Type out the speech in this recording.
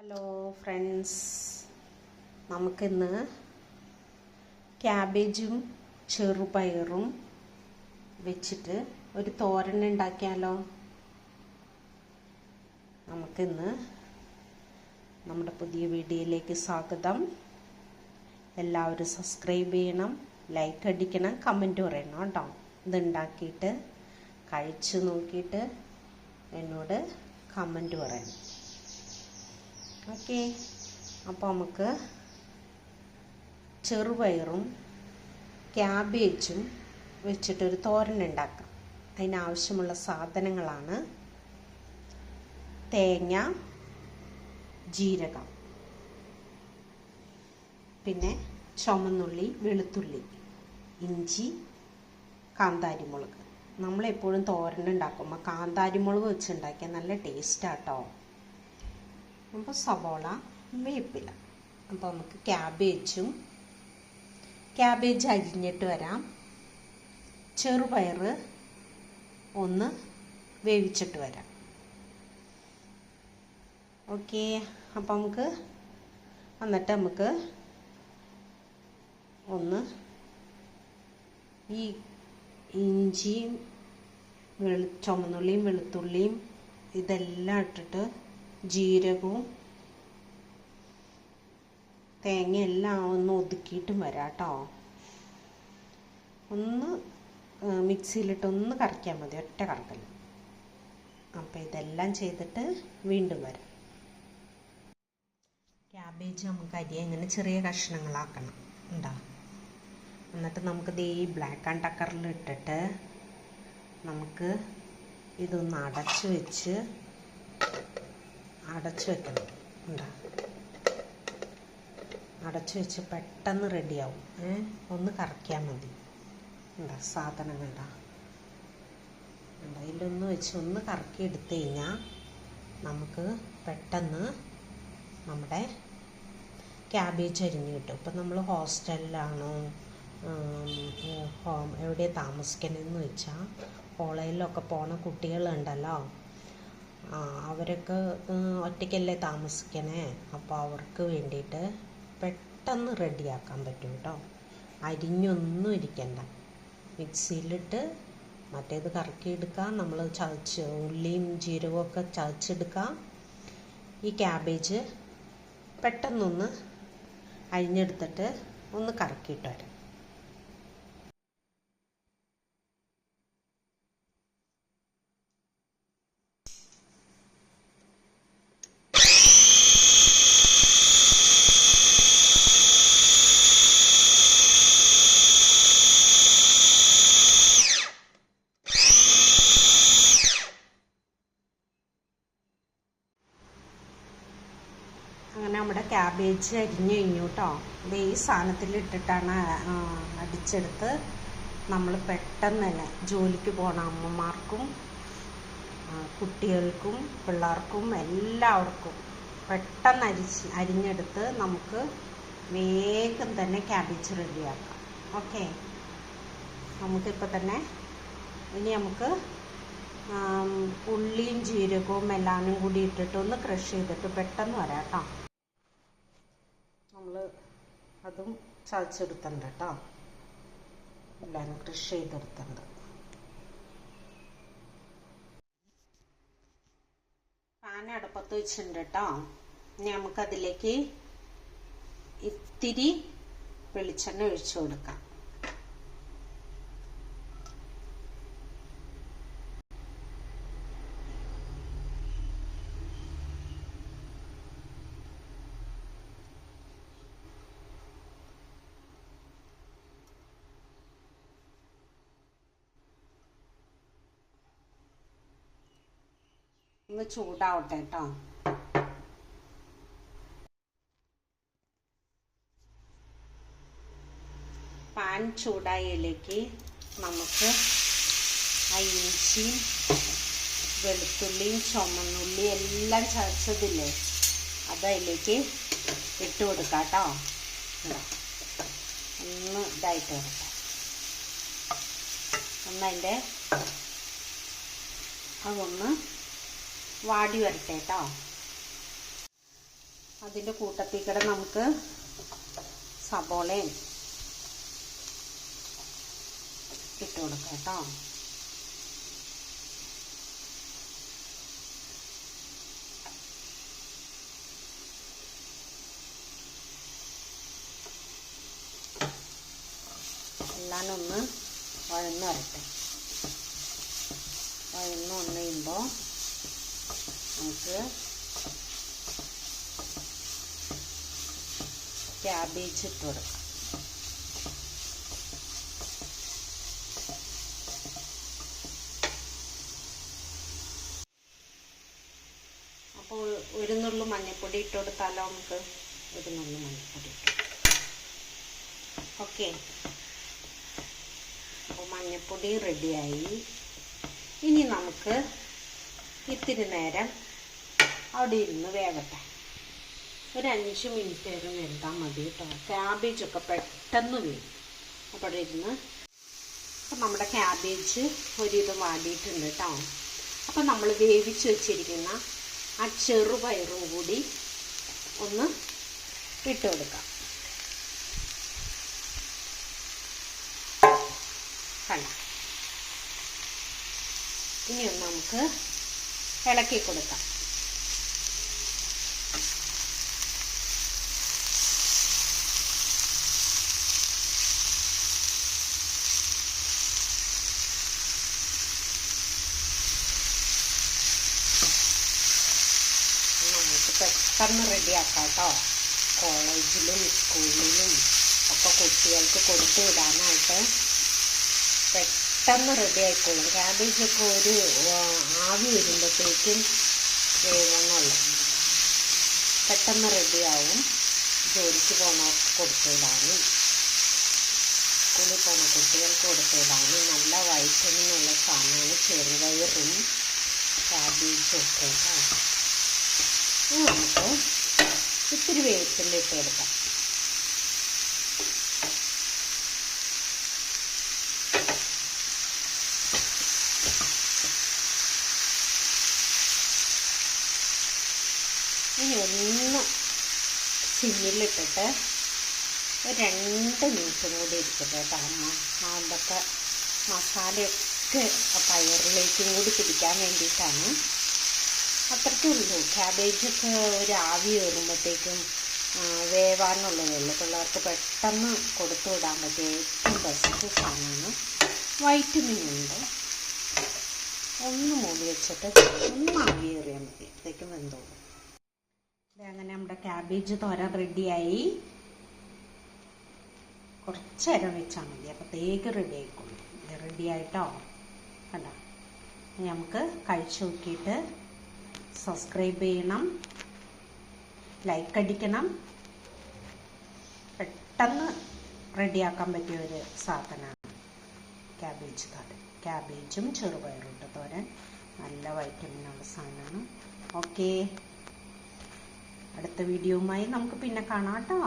Hello friends, നമുക്കിന്ന് ക്യാബേജും ചെറുപയറും വെച്ചിട്ട് ഒരു തോരൻ ഉണ്ടാക്കിയാലോ. നമുക്കിന്ന് നമ്മുടെ പുതിയ വീഡിയോയിലേക്ക് സ്വാഗതം. എല്ലാവരും സബ്സ്ക്രൈബ് ചെയ്യണം, ലൈക്ക് അടിക്കണം, കമൻറ്റ് പറയണം കേട്ടോ. ഇതുണ്ടാക്കിയിട്ട് കഴിച്ചു നോക്കിയിട്ട് എന്നോട് കമൻറ്റ് പറയണം. ഓക്കെ, അപ്പോൾ നമുക്ക് ചെറുപയറും ക്യാബേജും വെച്ചിട്ടൊരു തോരൻ ഉണ്ടാക്കാം. അതിനാവശ്യമുള്ള സാധനങ്ങളാണ് തേങ്ങ, ജീരകം, പിന്നെ ചുമന്നുള്ളി, വെളുത്തുള്ളി, ഇഞ്ചി, കാന്താരിമുളക്. നമ്മളെപ്പോഴും തോരൻ ഉണ്ടാക്കുമ്പോൾ കാന്താരിമുളക് വെച്ചുണ്ടാക്കിയാൽ നല്ല ടേസ്റ്റാട്ടോ. അപ്പോൾ സവോള, വേപ്പില. അപ്പോൾ നമുക്ക് ക്യാബേജ് അരിഞ്ഞിട്ട് വരാം. ചെറുപയർ ഒന്ന് വേവിച്ചിട്ട് വരാം. ഓക്കെ, അപ്പോൾ നമുക്ക് ഒന്ന് ഈ ഇഞ്ചിയും ചുമന്നുള്ളിയും വെളുത്തുള്ളിയും ഇതെല്ലാം ഇട്ടിട്ട് ജീരകവും തേങ്ങയെല്ലാം ഒന്ന് ഒതുക്കിയിട്ടും വരാം കേട്ടോ. ഒന്ന് മിക്സിയിലിട്ടൊന്ന് കറക്കിയാൽ മതി, ഒറ്റ കറക്കൽ. അപ്പോൾ ഇതെല്ലാം ചെയ്തിട്ട് വീണ്ടും വരാം. ക്യാബേജ് നമുക്ക് അരിയാൻ ഇങ്ങനെ ചെറിയ കഷ്ണങ്ങളാക്കണം ഉണ്ടോ. എന്നിട്ട് നമുക്കിത് ഈ ബ്ലാക്ക് ആൻഡ് ടക്കറിൽ ഇട്ടിട്ട് നമുക്ക് ഇതൊന്ന് അടച്ചു വെക്കണം ഉണ്ടോ. അടച്ചു വെച്ച് പെട്ടെന്ന് റെഡിയാവും. ഒന്ന് കറക്കിയാൽ മതി ഉണ്ടോ. സാധനം കണ്ടോ, അതിലൊന്ന് വെച്ച് ഒന്ന് കറക്കി എടുത്തു കഴിഞ്ഞാൽ നമുക്ക് പെട്ടെന്ന് നമ്മുടെ ക്യാബേജ് അരിഞ്ഞ് കിട്ടും. ഇപ്പം നമ്മൾ ഹോസ്റ്റലിലാണോ എവിടെയാണ് താമസിക്കണമെന്ന് വെച്ചാൽ കോളേജിലൊക്കെ പോണ കുട്ടികളുണ്ടല്ലോ, അവരൊക്കെ ഒറ്റയ്ക്കല്ലേ താമസിക്കണേ. അപ്പോൾ അവർക്ക് വേണ്ടിയിട്ട് പെട്ടെന്ന് റെഡിയാക്കാൻ പറ്റും കേട്ടോ. അരിഞ്ഞൊന്നും ഇരിക്കണ്ട, മിക്സിയിലിട്ട് മറ്റേത് കറക്കിയെടുക്കാം. നമ്മൾ ഉള്ളിയും ജീരകവും ഒക്കെ ചതച്ചെടുക്കാം. ഈ ക്യാബേജ് പെട്ടെന്നൊന്ന് അരിഞ്ഞെടുത്തിട്ട് ഒന്ന് കറക്കിയിട്ട് വരാം. അങ്ങനെ നമ്മുടെ ക്യാബേജ് അരിഞ്ഞു കഴിഞ്ഞു കേട്ടോ. ഇത് ഈ സാധനത്തിലിട്ടിട്ടാണ് അടിച്ചെടുത്ത് നമ്മൾ പെട്ടെന്ന് തന്നെ ജോലിക്ക് പോണ അമ്മമാർക്കും കുട്ടികൾക്കും പിള്ളേർക്കും എല്ലാവർക്കും പെട്ടെന്ന് അരിഞ്ഞെടുത്ത് നമുക്ക് വേഗം തന്നെ ക്യാബേജ് റെഡിയാക്കാം. ഓക്കെ, നമുക്കിപ്പോൾ തന്നെ ഇനി നമുക്ക് ഉള്ളിയും ജീരകവും എല്ലാവരും കൂടി ഇട്ടിട്ട് ഒന്ന് ക്രഷ് ചെയ്തിട്ട് പെട്ടെന്ന് വരാം കേട്ടോ. നമ്മൾ അതും ചതച്ചെടുത്തുണ്ട് കേട്ടോ, എല്ലാവരും ക്രഷ് ചെയ്തെടുത്തുണ്ട്. പാൻ അടുപ്പത്ത് വെച്ചിട്ടുണ്ട് കേട്ടോ. ഇനി നമുക്കതിലേക്ക് ഇത്തിരി വെളിച്ചെണ്ണ ഒഴിച്ചു കൊടുക്കാം. ഒന്ന് ചൂടാവട്ടെ കേട്ടോ. പാൻ ചൂടായതിലേക്ക് നമുക്ക് ആ ഇഞ്ചിയും വെളുത്തുള്ളിയും ചുമന്നുള്ളിയും എല്ലാം ചതച്ചതില്ലേ അതതിലേക്ക് ഇട്ട് കൊടുക്കാം കേട്ടോ. ഒന്ന് ഇതായിട്ട് വരട്ടെ, ഒന്നതിൻ്റെ അതൊന്ന് വാടി വരട്ടെ കേട്ടോ. അതിൻ്റെ കൂട്ടത്തിൽ കൂടെ നമുക്ക് സബോളയും ഇട്ട് കൊടുക്കാം കേട്ടോ. എല്ലാം ഒന്ന് വഴന്ന് വരട്ടെ. വഴന്ന് വന്ന് കഴിയുമ്പോൾ നമുക്ക് ക്യാബേജ് ഇട്ട് കൊടുക്കാം. അപ്പോൾ ഒരു നുള്ളു മഞ്ഞൾപ്പൊടി ഇട്ട് കൊടുത്താലോ നമുക്ക്? ഒരു നുള്ളു മഞ്ഞൾപ്പൊടി ഇട്ട്. ഓക്കെ, അപ്പോൾ മഞ്ഞൾപ്പൊടി റെഡിയായി. ഇനി നമുക്ക് ഇത്തിരി നേരം അവിടെ ഇരുന്ന് വേവട്ടെ. ഒരു 5 മിനിറ്റ് വരെ വെന്താൽ മതി കേട്ടോ. ക്യാബേജൊക്കെ പെട്ടെന്ന് വേവും. അപ്പോൾ അവിടെ ഇരുന്ന് അപ്പം നമ്മുടെ ക്യാബേജ് ഒരിത് വാടിയിട്ടുണ്ട് കേട്ടോ. അപ്പം നമ്മൾ വേവിച്ച് വെച്ചിരിക്കുന്ന ആ ചെറുപയറും കൂടി ഒന്ന് ഇട്ട് കൊടുക്കാം. കണ്ട, ഇനിയൊന്ന് നമുക്ക് ഇളക്കി കൊടുക്കാം. നമുക്ക് പെട്ടെന്ന് റെഡിയാക്കാം കേട്ടോ. കോളേജിലും സ്കൂളിലും ഒക്കെ കുട്ടികൾക്ക് കൊടുത്തു വിടാനായിട്ട് പെട്ടെന്ന് റെഡി ആയിക്കോളും. ക്യാബേജൊക്കെ ഒരു ആവി വരുമ്പോഴത്തേക്കും വേവണമല്ലോ, പെട്ടെന്ന് റെഡിയാവും. ജോലിക്ക് പോണവർക്ക് കൊടുത്തു വിടാനും സ്കൂളിൽ പോണ കുട്ടികൾക്ക് കൊടുത്തു വിടാനും നല്ല വൈറ്റമിനുള്ള സാധനമാണ് ചെറുപയറും ക്യാബേജും ഒക്കെ കേട്ടോ. നമുക്ക് ഇത്തിരി വേപ്പില ഇട്ട് കൊടുക്കാം. ഇനി ഒന്ന് സിമ്മിലിട്ടിട്ട് ഒരു 2 മിനിറ്റും കൂടി ഇരിക്കട്ടെ കേട്ടോ. അതൊക്കെ മസാലയൊക്കെ ആ പയറിലേക്കും കൂടി പിടിക്കാൻ വേണ്ടിയിട്ടാണ്. അത്രയ്ക്കേ ഉള്ളൂ. ക്യാബേജൊക്കെ ഒരു ആവി വരുമ്പോഴത്തേക്കും വേവാനുള്ളതേ ഉള്ളൂ. പിള്ളേർക്ക് പെട്ടെന്ന് കൊടുത്തു വിടാൻ പറ്റിയ ഏറ്റവും ബെസ്റ്റ് സാധനമാണ്. വൈറ്റമിൻ ഉണ്ട്. ഒന്ന് മൂടി വെച്ചിട്ട് ഒന്ന് ആവി ഏറിയാൽ മതി, അപ്പോഴത്തേക്കും വെന്തോളും. അങ്ങനെ നമ്മുടെ ക്യാബേജ് തോരൻ റെഡിയായി. കുറച്ച് നേരം വെച്ചാൽ മതി, അപ്പോഴത്തേക്ക് റെഡി ആയിക്കോളും. റെഡി ആയിട്ടോ. കണ്ട, നമുക്ക് കഴിച്ചു നോക്കിയിട്ട് സബ്സ്ക്രൈബ് ചെയ്യണം, ലൈക്ക് അടിക്കണം. പെട്ടെന്ന് റെഡിയാക്കാൻ പറ്റിയ ഒരു സാധനമാണ് ക്യാബേജ് തോരൻ. ക്യാബേജും ചെറുപയറും ഇട്ട തോരൻ നല്ല വൈറ്റമിനുള്ള സാധനമാണ്. ഓക്കെ, അടുത്ത വീഡിയോയുമായി നമുക്ക് പിന്നെ കാണാം കേട്ടോ.